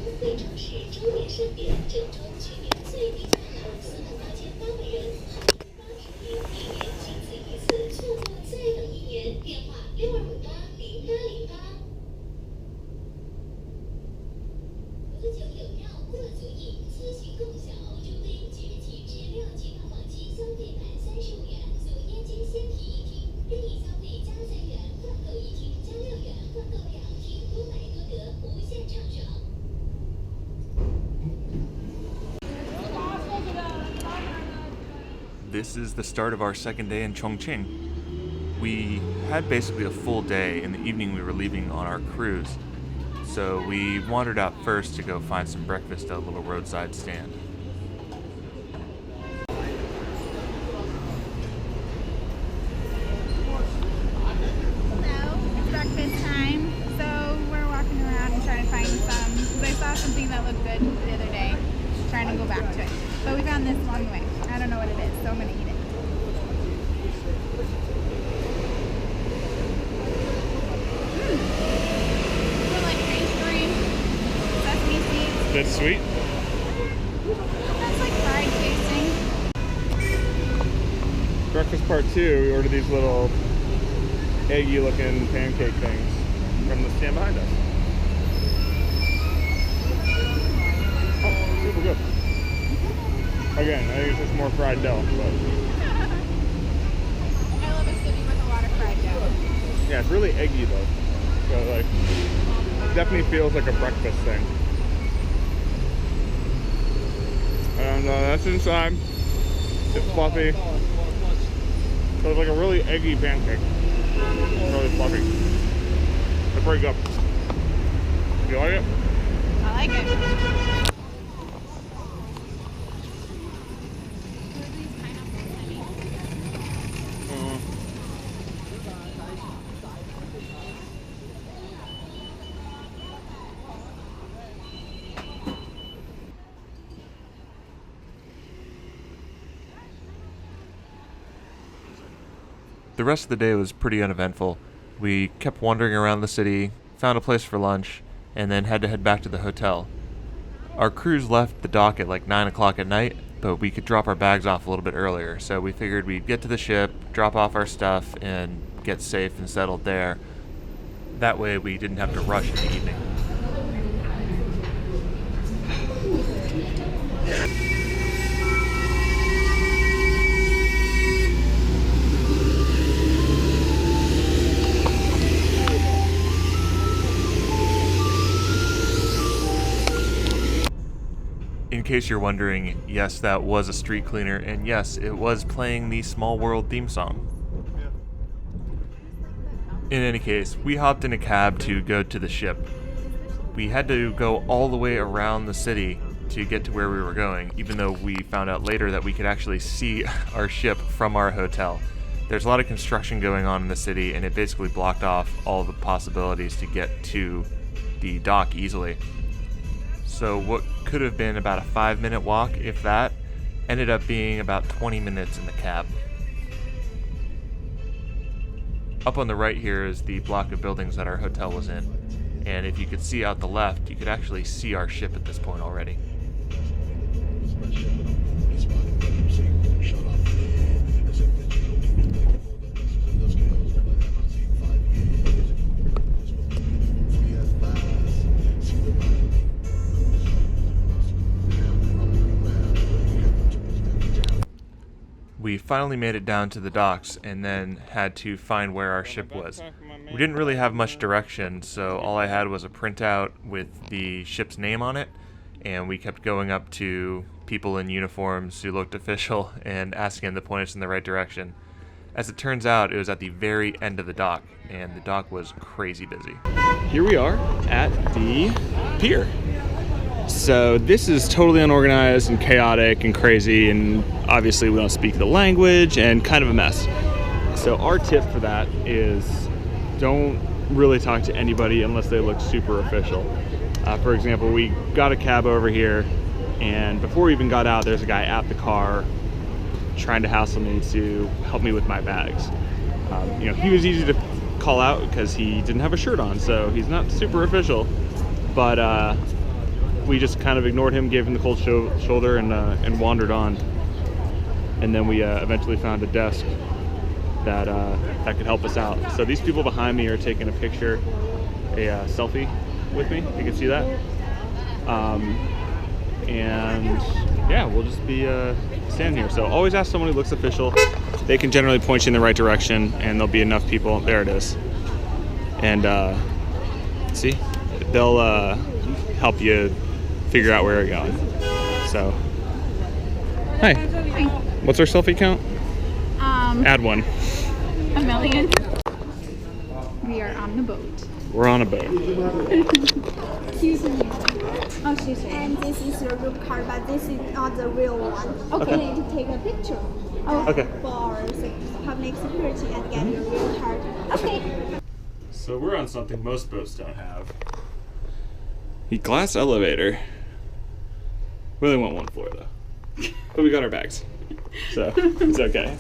会城市周年盛典，郑州居民最低家头48880人，号称80年，一年仅此一次，错过再等一年。电话62580808。喝酒有药，过足瘾，咨询共享欧洲杯即日起至6号起，套房期消费满35元，送燕京鲜皮一听，任意消费加3元，换购一听加6元，换购2听，多买多得，无限畅爽。This is the start of our second day in Chongqing. We had basically a full day. In the evening we were leaving on our cruise. So we wandered out first to go find some breakfast at a little roadside stand. Hello, it's breakfast time. So we're walking around and trying to find some, because I saw something that looked good the other day, trying to go back to it. But we found this along the way. I don't know what it is, so I'm going to eat it. More like pastry, sesame seeds. That's sweet. That's like fried tasting. Breakfast part 2, we ordered these little eggy looking pancake things from the stand behind us. Oh, super good. Again, I think it's just more fried dough. But I love a city with a lot of fried dough. yeah, it's really eggy though. So like, it definitely feels like a breakfast thing. And that's inside. It's fluffy. So it's like a really eggy pancake. It's really fluffy. It's pretty good. You like it? I like it. The rest of the day was pretty uneventful. We kept wandering around the city, found a place for lunch, and then had to head back to the hotel. Our cruise left the dock at like 9 o'clock at night, but we could drop our bags off a little bit earlier, so we figured we'd get to the ship, drop off our stuff, and get safe and settled there. That way we didn't have to rush in the evening. In case you're wondering, yes, that was a street cleaner, and yes, it was playing the Small World theme song. In any case, we hopped in a cab to go to the ship. We had to go all the way around the city to get to where we were going, even though we found out later that we could actually see our ship from our hotel. There's a lot of construction going on in the city, and it basically blocked off all the possibilities to get to the dock easily. So what could have been about a 5-minute walk, if that, ended up being about 20 minutes in the cab. Up on the right here is the block of buildings that our hotel was in, and if you could see out the left, you could actually see our ship at this point already. We finally made it down to the docks and then had to find where our ship was. We didn't really have much direction, so all I had was a printout with the ship's name on it, and we kept going up to people in uniforms who looked official and asking them to point us in the right direction. As it turns out, it was at the very end of the dock, and the dock was crazy busy. Here we are at the pier. So this is totally unorganized and chaotic and crazy, and obviously we don't speak the language and kind of a mess. So our tip for that is don't really talk to anybody unless they look super official. For example, we got a cab over here And before we even got out, there's a guy at the car trying to hassle me to help me with my bags. You know, he was easy to call out because he didn't have a shirt on, so he's not super official. But we just kind of ignored him, gave him the cold shoulder, and wandered on. And then we eventually found a desk that that could help us out. So these people behind me are taking a picture, a selfie with me. You can see that. And yeah, we'll just be standing here. So always ask someone who looks official. They can generally point you in the right direction, and there'll be enough people. There it is. And see, they'll help you figure out where you're going. So, hi. Hi. What's our selfie count? Add one. 1,000,000. We are on the boat. We're on a boat. Excuse me. Oh, excuse me. And this is your room card, but this is not the real one. Okay. You need to take a picture Okay. for public security and get your real card. Okay. So we're on something most boats don't have. The glass elevator. We only want one floor though. But we got our bags. So it's okay.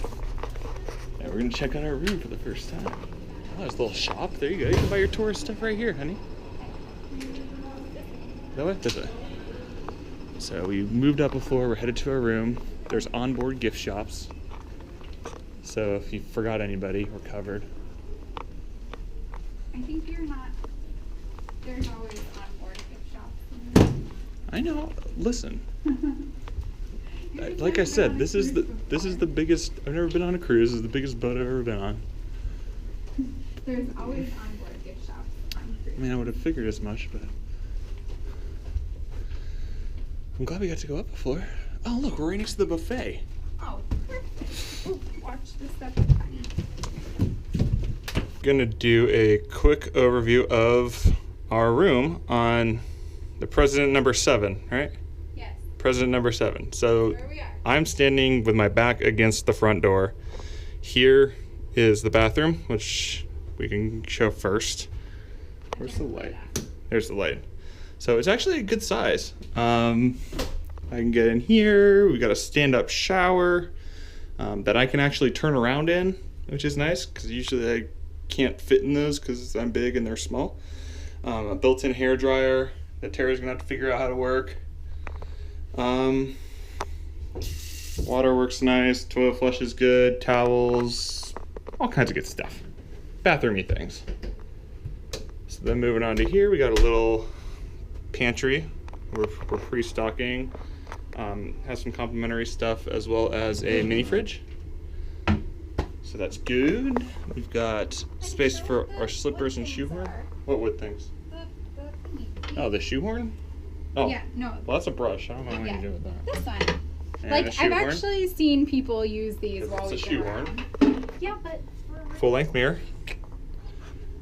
And we're gonna check out our room for the first time. Oh, there's a little shop. There you go. You can buy your tourist stuff right here, honey. That way? This way. So we moved up a floor. We're headed to our room. There's onboard gift shops. So if you forgot anybody, we're covered. I think you're not. There's always onboard gift shops. I know. Listen. Like I said, this is the biggest. I've never been on a cruise. This is the biggest boat I've ever been on. There's always onboard gift shops on cruise. I mean, I would have figured as much, but I'm glad we got to go up a floor. Oh, look, we're right next to the buffet. Oh, perfect. Ooh, watch the step behind. Gonna do a quick overview of our room on the President number 7, right? Yes. President number 7. So Where we are. I'm standing with my back against the front door. Here is the bathroom, which we can show first. Where's the light? There's the light. So it's actually a good size. I can get in here. We got a stand-up shower that I can actually turn around in, which is nice because usually I can't fit in those because I'm big and they're small. A built-in hair dryer that Tara's gonna have to figure out how to work. Water works nice. Toilet flush is good. Towels, all kinds of good stuff. Bathroomy things. So then moving on to here, we got a little pantry. We're pre-stocking. Has some complimentary stuff as well as a mini fridge. So that's good. We've got space for our slippers and shoehorn. What wood things? Oh, the shoehorn? Oh, Yeah, no. well, that's a brush. I don't know what Yeah. you do with that. This one. And Like, a I've shoehorn. actually seen people use these while It's we a go shoehorn. around. Yeah, but Full-length mirror.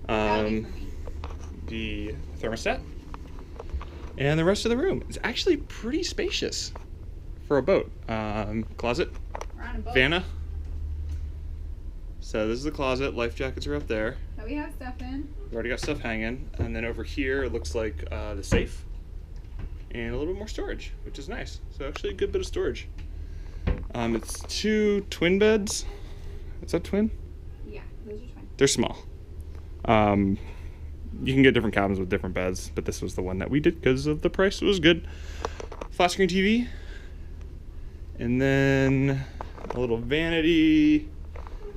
that'll be for me. The thermostat. And the rest of the room is actually pretty spacious for a boat. Closet. We're on a boat. Vanna. So this is the closet. Life jackets are up there. That we have stuff in. We've already got stuff hanging. And then over here, it looks like the safe. And a little bit more storage, which is nice. So actually a good bit of storage. It's 2 twin beds. Is that twin? Yeah, those are twin. They're small. You can get different cabins with different beds, but this was the one that we did because of the price. It was good. Flat screen TV. And then a little vanity,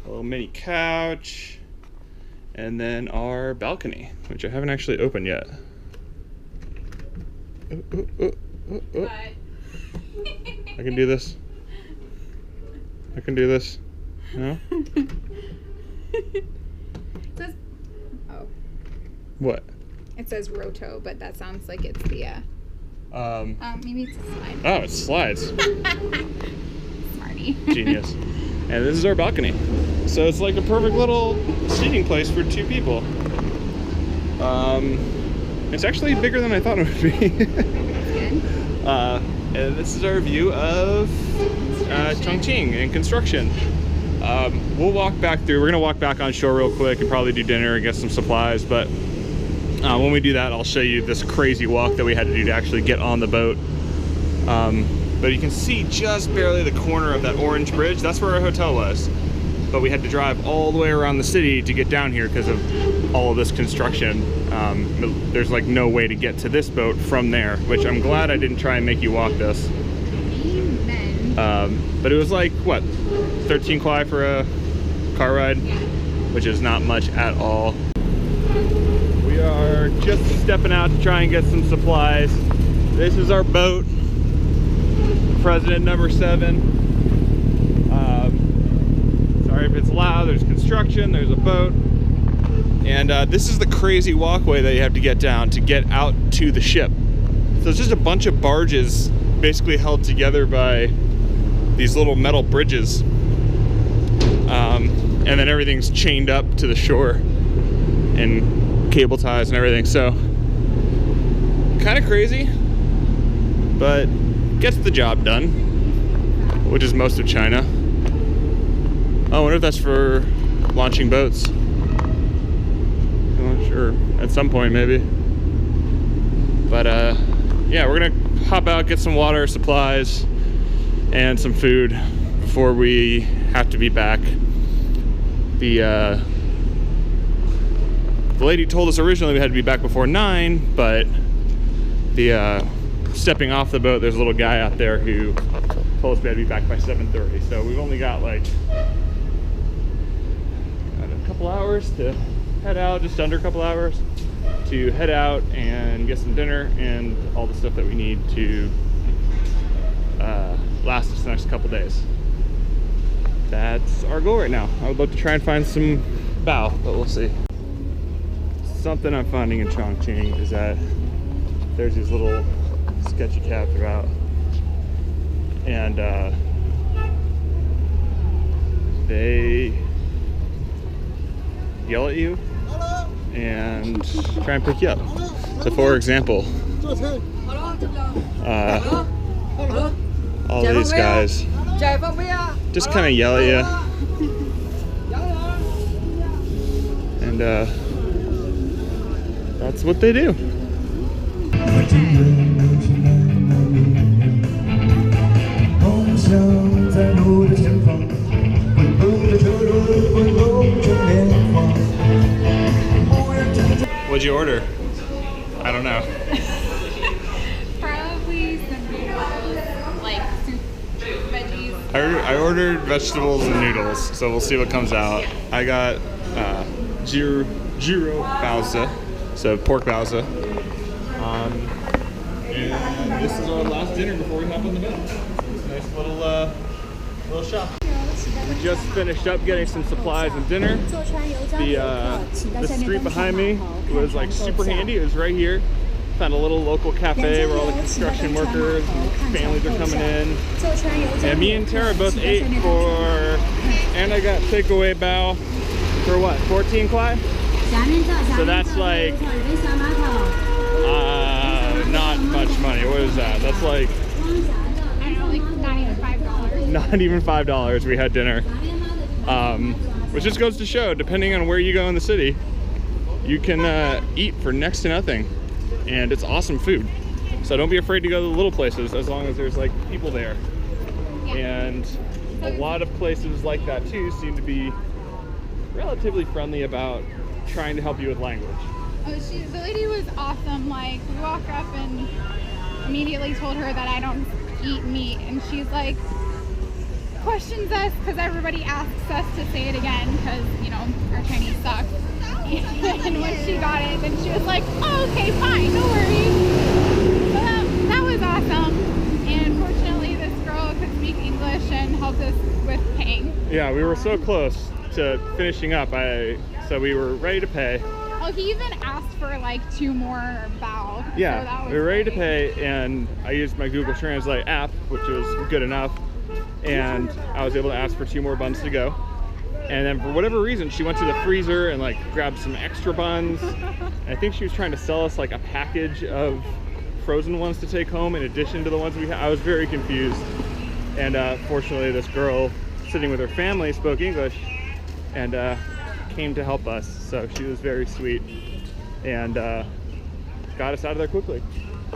a little mini couch, and then our balcony, which I haven't actually opened yet. But I can do this. I can do this. No? it says, oh, What? it says roto, but that sounds like it's the maybe it's a slide. Oh, it slides. Smarty. Genius. And this is our balcony. So it's like a perfect little seating place for 2 people. It's actually bigger than I thought it would be. Good. And this is our view of Chongqing and construction. We'll walk back through. We're gonna walk back on shore real quick and probably do dinner and get some supplies. But when we do that, I'll show you this crazy walk that we had to do to actually get on the boat. But you can see just barely the corner of that orange bridge. That's where our hotel was. But we had to drive all the way around the city to get down here because of all of this construction. There's like no way to get to this boat from there, which I'm glad I didn't try and make you walk this. But it was like, what, 13 kwai for a car ride? Yeah. Which is not much at all. We are just stepping out to try and get some supplies. This is our boat, President number 7. Sorry if it's loud, there's construction, there's a boat. And this is the crazy walkway that you have to get down to get out to the ship. So it's just a bunch of barges basically held together by these little metal bridges. And then everything's chained up to the shore and cable ties and everything. So kind of crazy, but gets the job done, which is most of China. Oh, I wonder if that's for launching boats. I'm not sure. At some point, maybe. But yeah, we're gonna hop out, get some water, supplies, and some food before we have to be back. The lady told us originally we had to be back before 9, but the stepping off the boat, there's a little guy out there who told us we had to be back by 7:30. So we've only got like a couple hours to head out, just under a couple hours to head out and get some dinner and all the stuff that we need to last us the next couple days. That's our goal right now. I would love to try and find some bao, but we'll see. Something I'm finding in Chongqing is that there's these little sketchy cabs about, and they yell at you and try and pick you up. So for example, all these guys just kind of yell at you, and that's what they do. What'd you order? I don't know. Probably some noodles, like soup, veggies. I ordered vegetables and noodles, so we'll see what comes out. I got gyro baozi, so pork baozi. And this is our last dinner before we hop on the boat. It's a nice little shop. We just finished up getting some supplies and dinner. The street behind me was like super handy. It was right here. Found a little local cafe where all the construction workers and families are coming in. And me and Tara both ate and I got takeaway bao for what, 14 kwai? So that's like not much money. What is that? That's like, I don't know, like not even $5. not even $5. We had dinner, which just goes to show, depending on where you go in the city, you can eat for next to nothing, and it's awesome food. So don't be afraid to go to the little places as long as there's like people there. And a lot of places like that too seem to be relatively friendly about trying to help you with language. Oh, the lady was awesome. Like, we walked up and immediately told her that I don't eat meat, and she's like, questions us because everybody asks us to say it again because, you know, our Chinese sucks. And when she got it, then she was like, oh, okay, fine, no worries. So that was awesome. And fortunately, this girl could speak English and helped us with paying. Yeah, we were so close to finishing up. So we were ready to pay. Oh, he even asked for like 2 more bao. Yeah, so that was we were ready to great. pay, and I used my Google Translate app, which was good enough, and I was able to ask for 2 more buns to go. And then for whatever reason, she went to the freezer and like grabbed some extra buns. And I think she was trying to sell us like a package of frozen ones to take home in addition to the ones we had. I was very confused. And fortunately, this girl sitting with her family spoke English and came to help us. So she was very sweet and got us out of there quickly.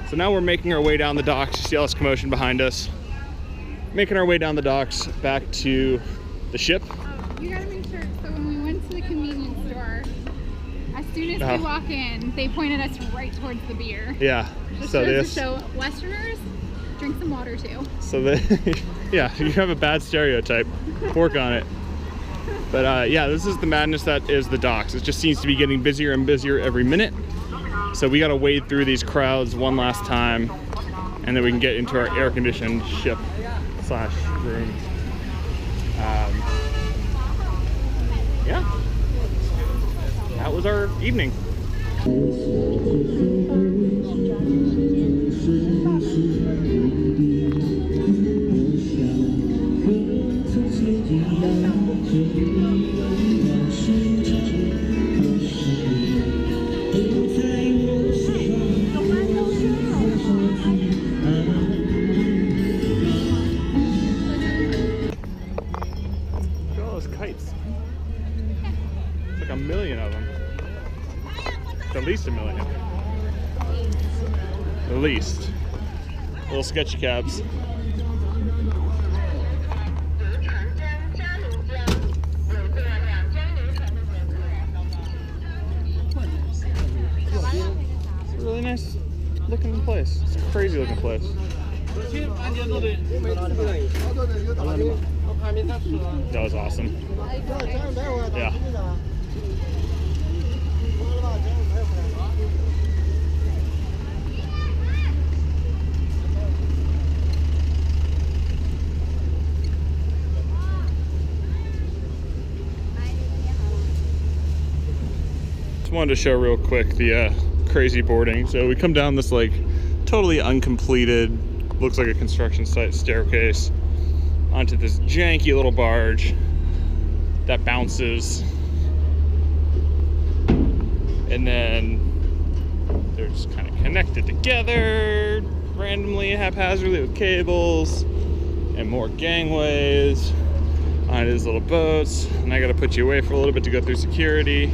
So now we're making our way down the docks. You see all this commotion behind us. Making our way down the docks back to the ship. You gotta make sure. So when we went to the convenience store, as soon as we walk in, they pointed us right towards the beer. Yeah. Just So to show Westerners, drink some water too. So yeah, you have a bad stereotype. Work on it. But yeah, this is the madness that is the docks. It just seems to be getting busier and busier every minute. So we gotta wade through these crowds one last time, and then we can get into our air-conditioned ship / room. Yeah, that was our evening. Kites. It's like a million of them. At least a million. At least. Little sketchy cabs. It's a really nice looking place. It's a crazy looking place. That was awesome. Yeah. Just wanted to show real quick the crazy boarding. So we come down this like totally uncompleted, looks like a construction site staircase onto this janky little barge that bounces, and then they're just kind of connected together randomly, haphazardly with cables, and more gangways on these little boats. And I gotta put you away for a little bit to go through security.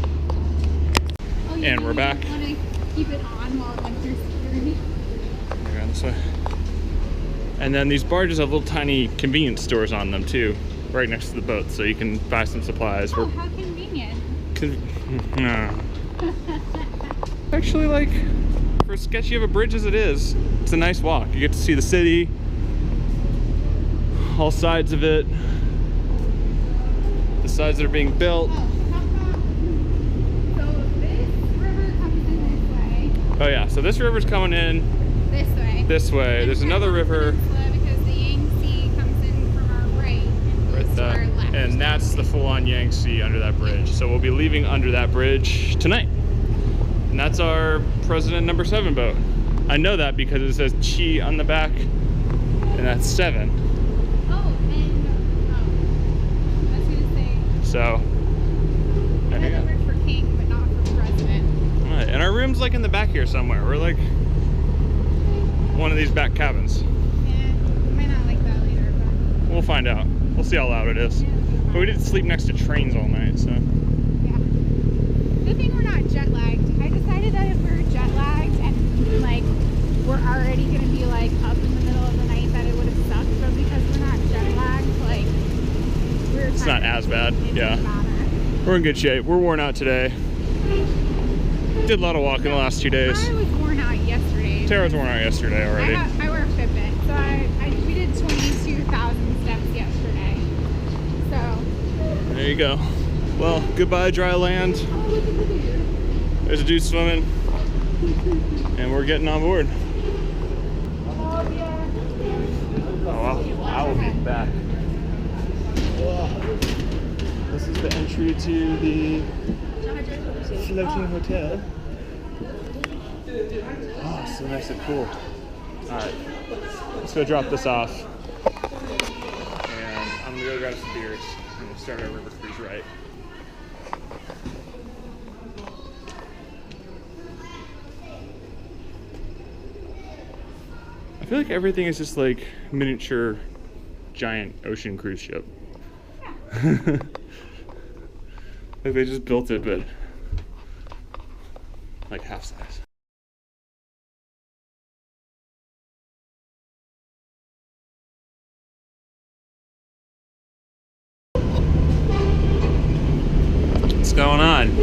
Oh, And we're back. Want to keep it on while it went through security? Around this way. And then these barges have little tiny convenience stores on them too, right next to the boat, so you can buy some supplies. Oh, how convenient. No. Actually, like, for as sketchy of a bridge as it is, it's a nice walk. You get to see the city, all sides of it, the sides that are being built. Oh, how come? So this river comes in this way. Oh yeah, so this river's coming in This way. this way. There's another river Because the Yangtze comes in from our right and goes to our left. and that's the full-on Yangtze under that bridge. So we'll be leaving under that bridge tonight. And that's our President number 7 boat. I know that because it says Chi on the back, and that's 7. I was gonna say. So, I know it worked for King, but not for President. all right, and our room's like in the back here somewhere. We're like one of these back cabins. Yeah, I might not like that later, but We'll find out. We'll see how loud it is. yeah. But we did sleep next to trains all night, so. Yeah. Good thing we're not jet lagged. I decided that if we were jet lagged and like we're already gonna be like up in the middle of the night, that it would have sucked. But because we're not jet lagged, like we're It's not as bad, yeah. We're in good shape. We're worn out today. Did a lot of walking the last 2 days. I was worn out yesterday. Tara was worn out yesterday already. I wear a Fitbit, so we did 22,000 steps yesterday. So There you go. Well, goodbye dry land. There's a dude swimming. And we're getting on board. Oh, I will be back. This is the entry to the floating hotel. Oh, so nice and cool. Alright, let's go drop this off. And I'm gonna go grab some beers and we'll start our river cruise right. I feel like everything is just like miniature giant ocean cruise ship. Like they just built it, but like half size. on?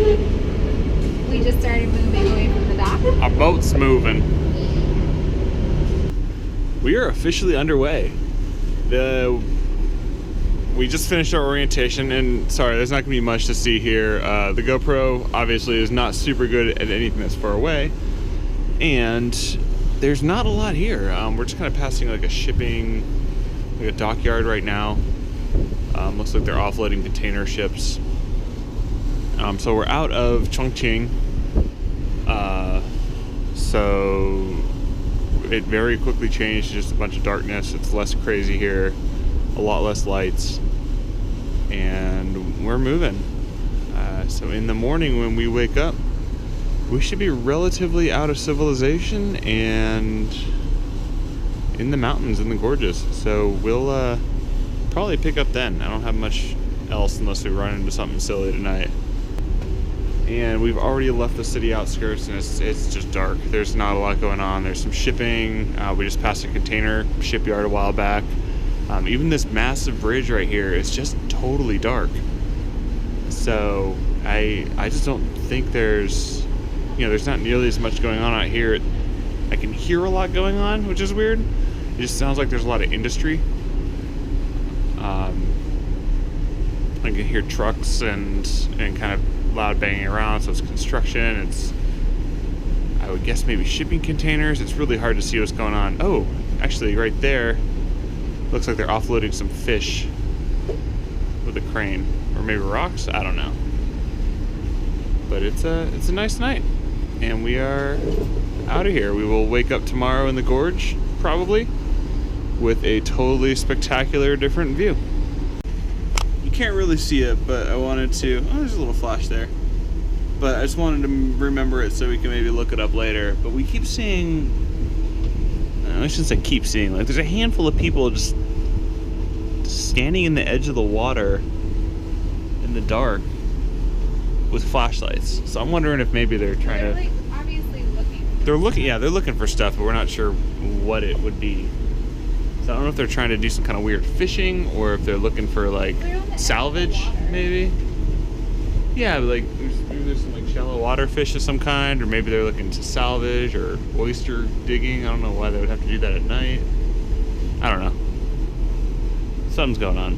We just started moving away from the dock. Our boat's moving. We are officially underway. We just finished our orientation, and sorry, there's not gonna be much to see here. The GoPro obviously is not super good at anything that's far away, and there's not a lot here. We're just kind of passing like a dockyard right now. Looks like they're offloading container ships. So we're out of Chongqing. So it very quickly changed to just a bunch of darkness. It's less crazy here, a lot less lights, and we're moving. So in the morning when we wake up, we should be relatively out of civilization and in the mountains, in the gorges. So we'll probably pick up then. I don't have much else unless we run into something silly tonight. And we've already left the city outskirts, and it's just dark. There's not a lot going on. There's some shipping. We just passed a container shipyard a while back. Even this massive bridge right here is just totally dark. So I just don't think there's not nearly as much going on out here. I can hear a lot going on, which is weird. It just sounds like there's a lot of industry. I can hear trucks and kind of loud banging around, so it's construction. I would guess maybe shipping containers. It's really hard to see what's going on. Oh, actually right there, looks like they're offloading some fish with a crane, or maybe rocks, I don't know. But it's a nice night, and we are out of here. We will wake up tomorrow in the gorge, probably, with a totally spectacular different view. Can't really see it, but I wanted to. Oh, there's a little flash there, but I just wanted to remember it so we can maybe look it up later. But we keep seeing, I shouldn't say keep seeing, like there's a handful of people just standing in the edge of the water in the dark with flashlights. So I'm wondering if maybe they're trying to, like obviously looking. they're looking for stuff, but we're not sure what it would be. So I don't know if they're trying to do some kind of weird fishing, or if they're looking for like salvage, maybe. Yeah, like maybe there's some like shallow water fish of some kind, or maybe they're looking to salvage or oyster digging. I don't know why they would have to do that at night. I don't know. Something's going on.